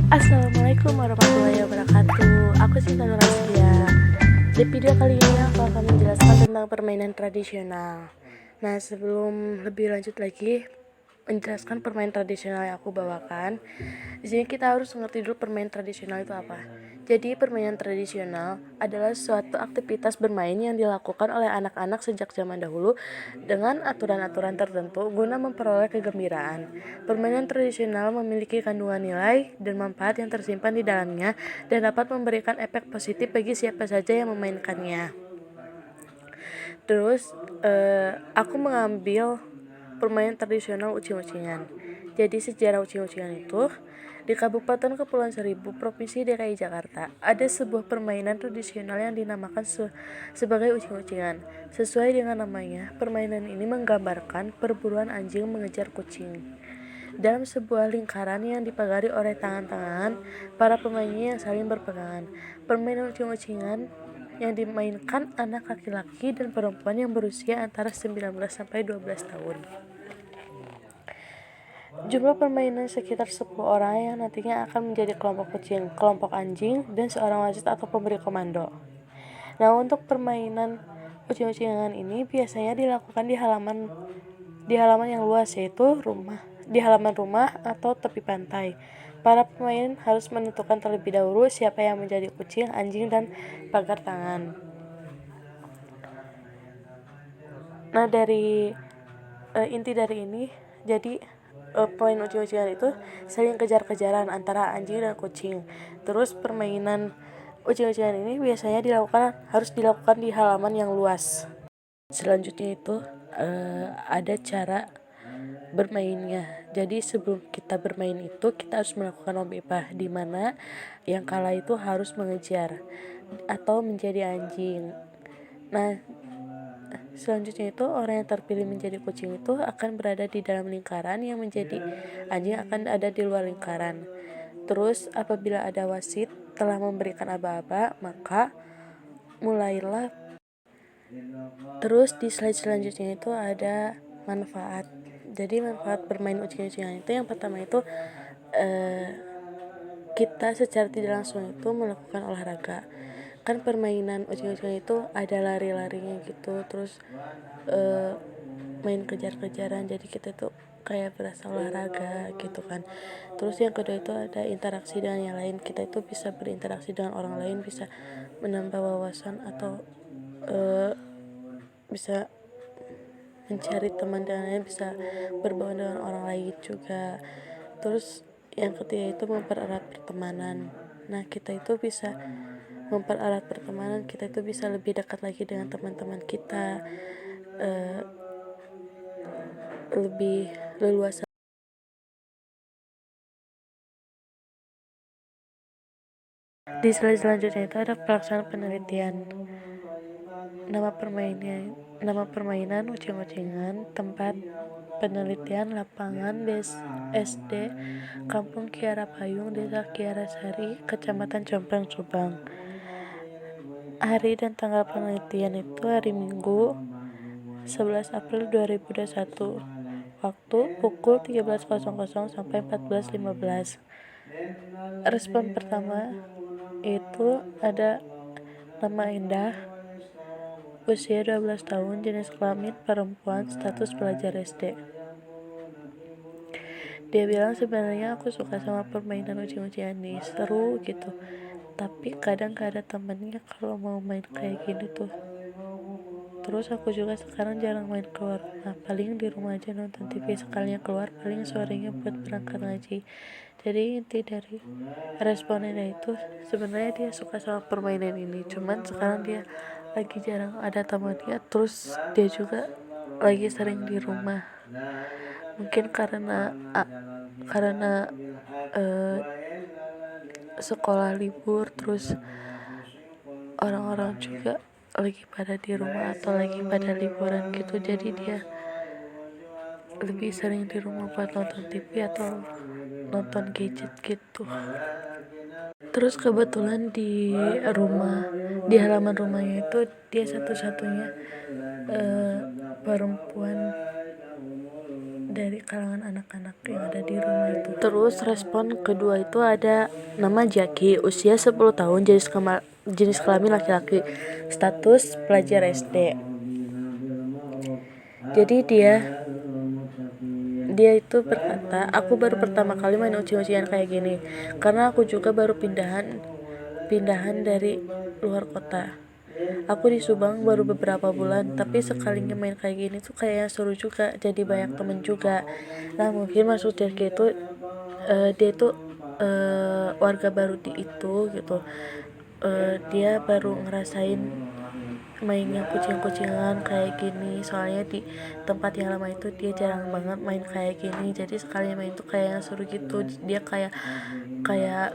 Assalamualaikum warahmatullahi wabarakatuh. Aku Cinta Nuraskia. Di video kali ini aku akan menjelaskan tentang permainan tradisional. Nah, sebelum lebih lanjut lagi menjelaskan permainan tradisional yang aku bawakan, di sini kita harus mengerti dulu permainan tradisional itu apa. Jadi, permainan tradisional adalah suatu aktivitas bermain yang dilakukan oleh anak-anak sejak zaman dahulu dengan aturan-aturan tertentu guna memperoleh kegembiraan. Permainan tradisional memiliki kandungan nilai dan manfaat yang tersimpan di dalamnya dan dapat memberikan efek positif bagi siapa saja yang memainkannya. Terus, aku mengambil permainan tradisional ucing-ucingan. Jadi sejarah ucing-ucingan itu di Kabupaten Kepulauan Seribu, Provinsi DKI Jakarta, ada sebuah permainan tradisional yang dinamakan sebagai ucing-ucingan. Sesuai dengan namanya, permainan ini menggambarkan perburuan anjing mengejar kucing dalam sebuah lingkaran yang dipagari oleh tangan-tangan para pemainnya yang saling berpegangan. Permainan ucing-ucingan yang dimainkan anak laki-laki dan perempuan yang berusia antara 19 sampai 12 tahun. Jumlah permainan sekitar 10 orang yang nantinya akan menjadi kelompok kucing, kelompok anjing, dan seorang wasit atau pemberi komando. Nah, untuk permainan ucing-ucingan ini biasanya dilakukan di halaman yang luas, yaitu di halaman rumah atau tepi pantai. Para pemain harus menentukan terlebih dahulu siapa yang menjadi kucing, anjing, dan pagar tangan. Nah, dari inti dari ini, jadi poin ucing-ucingan itu saling kejar-kejaran antara anjing dan kucing. Terus permainan ucing-ucingan ini biasanya harus dilakukan di halaman yang luas. Selanjutnya itu ada cara bermainnya. Jadi sebelum kita bermain itu kita harus melakukan lomba ipah, di mana yang kalah itu harus mengejar atau menjadi anjing. Nah, selanjutnya itu orang yang terpilih menjadi kucing itu akan berada di dalam lingkaran, yang menjadi anjing akan ada di luar lingkaran. Terus apabila ada wasit telah memberikan aba-aba, maka mulailah. Terus di slide selanjutnya itu ada manfaat. Jadi manfaat bermain ucing-ucingan itu yang pertama itu kita secara tidak langsung itu melakukan olahraga. Kan permainan ucing-ucingan itu ada lari-larinya gitu, terus main kejar-kejaran, jadi kita tuh kayak berasa olahraga gitu kan. Terus yang kedua itu ada interaksi dengan yang lain, kita itu bisa berinteraksi dengan orang lain, bisa menambah wawasan atau bisa mencari teman dan lain, bisa berbaur dengan orang lain juga. Terus yang ketiga itu mempererat pertemanan. Nah, kita itu bisa mempererat pertemanan, kita itu bisa lebih dekat lagi dengan teman-teman kita, lebih leluasa. Di slide selanjutnya itu ada pelaksanaan penelitian. Nama permainan ucing-ucingan, tempat penelitian lapangan SD Kampung Kiara Payung, Desa Kiara Sari, Kecamatan Comprang, Subang. Hari dan tanggal penelitian itu hari Minggu 11 April 2021. Waktu pukul 13.00 sampai 14.15. Respon pertama itu ada nama Indah, usia 12 tahun, jenis kelamin perempuan, status pelajar SD. Dia bilang, sebenarnya aku suka sama permainan ucing-ucingan nih, seru gitu, tapi kadang gak ada temennya kalau mau main kayak gini tuh. Terus aku juga sekarang jarang main keluar rumah, paling di rumah aja nonton TV, sekalinya keluar paling sorenya buat berangkat ngaji. Jadi inti dari responnya itu sebenarnya dia suka sama permainan ini, cuman sekarang dia lagi jarang ada temannya, terus dia juga lagi sering di rumah. Mungkin karena sekolah libur, terus orang-orang juga lagi pada di rumah atau lagi pada liburan gitu, jadi dia lebih sering di rumah buat nonton TV atau nonton gadget gitu. Terus kebetulan di halaman rumahnya itu dia satu-satunya perempuan dari kalangan anak-anak yang ada di rumah itu. Terus respon kedua itu ada nama Jaki, usia 10 tahun, jenis kelamin laki-laki, status pelajar SD. Jadi dia itu berkata, aku baru pertama kali main uji-ujian kayak gini karena aku juga baru pindahan dari luar kota. Aku di Subang baru beberapa bulan, tapi sekalinya main kayak gini tuh kayaknya seru juga, jadi banyak temen juga. Nah mungkin maksud dia itu dia itu warga baru di itu gitu. Dia baru ngerasain mainnya kucing-kucingan kayak gini, soalnya di tempat yang lama itu dia jarang banget main kayak gini, jadi sekali main tuh kayak seru gitu. Dia kayak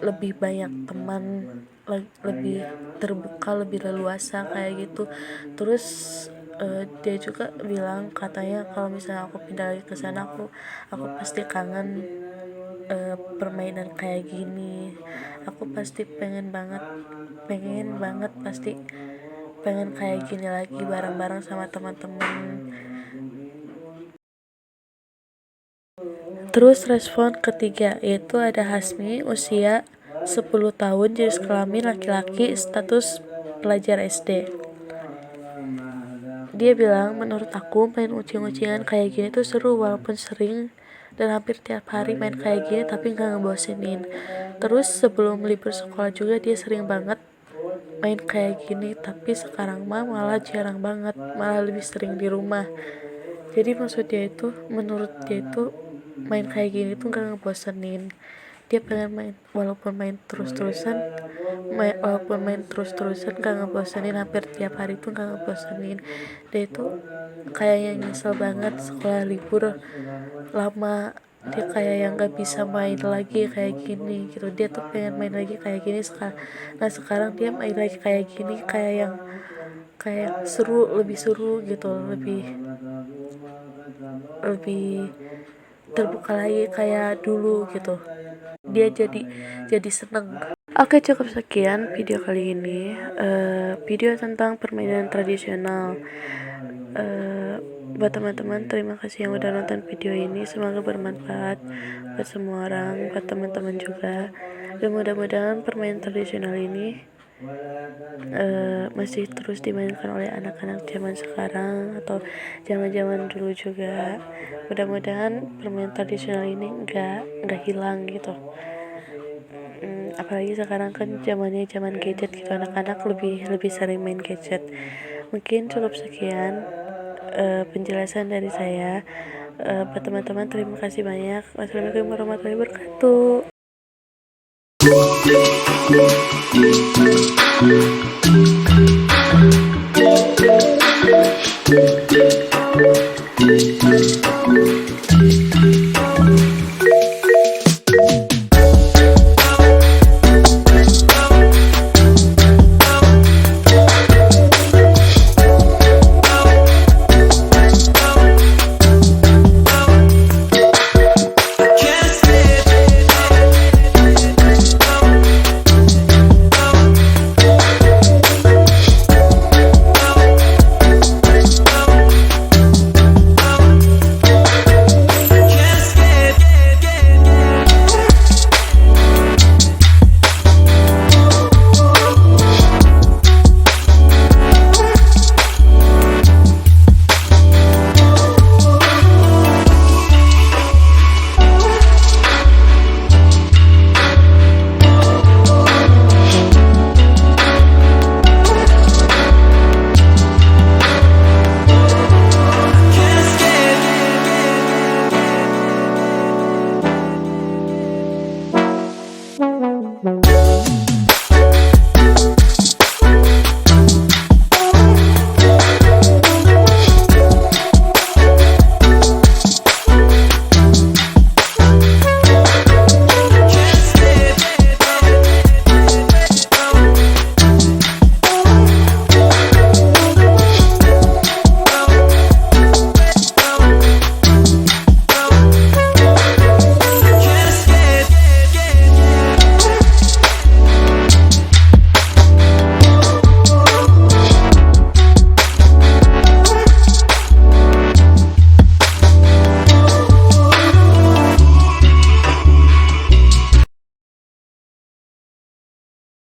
lebih banyak teman, lebih terbuka, lebih leluasa kayak gitu. Terus dia juga bilang katanya kalau misalnya aku pindah lagi ke sana aku pasti kangen permainan kayak gini. Aku pasti pengen banget pasti pengen kayak gini lagi bareng-bareng sama teman-teman. Terus respon ketiga yaitu ada Hasmi, usia 10 tahun, jenis kelamin laki-laki, status pelajar SD. Dia bilang, menurut aku main ucing-ucingan kayak gini tuh seru walaupun sering dan hampir tiap hari main kayak gini tapi gak ngebosenin. Terus sebelum libur sekolah juga dia sering banget main kayak gini, tapi sekarang mah malah jarang banget, malah lebih sering di rumah. Jadi menurut dia itu main kayak gini tuh gak ngebosenin. Dia pengen main walaupun main terus-terusan gak ngebosenin, hampir tiap hari tuh gak ngebosenin. Dia itu kayaknya nyesel banget sekolah libur lama, dia kayak yang gak bisa main lagi kayak gini gitu. Dia tuh pengen main lagi kayak gini sekarang. Nah sekarang dia main lagi kayak gini, kayak seru, lebih seru gitu, lebih terbuka lagi kayak dulu gitu. Dia jadi seneng. Oke, cukup sekian video kali ini, video tentang permainan tradisional. Buat teman-teman, terima kasih yang udah nonton video ini, semoga bermanfaat buat semua orang, buat teman-teman juga. Dan mudah-mudahan permainan tradisional ini masih terus dimainkan oleh anak-anak zaman sekarang atau zaman-zaman dulu juga. Mudah-mudahan permainan tradisional ini nggak hilang gitu. Apalagi sekarang kan zaman gadget gitu, anak-anak lebih sering main gadget. Mungkin cukup sekian penjelasan dari saya. Buat teman-teman, terima kasih banyak. Wassalamualaikum warahmatullahi wabarakatuh.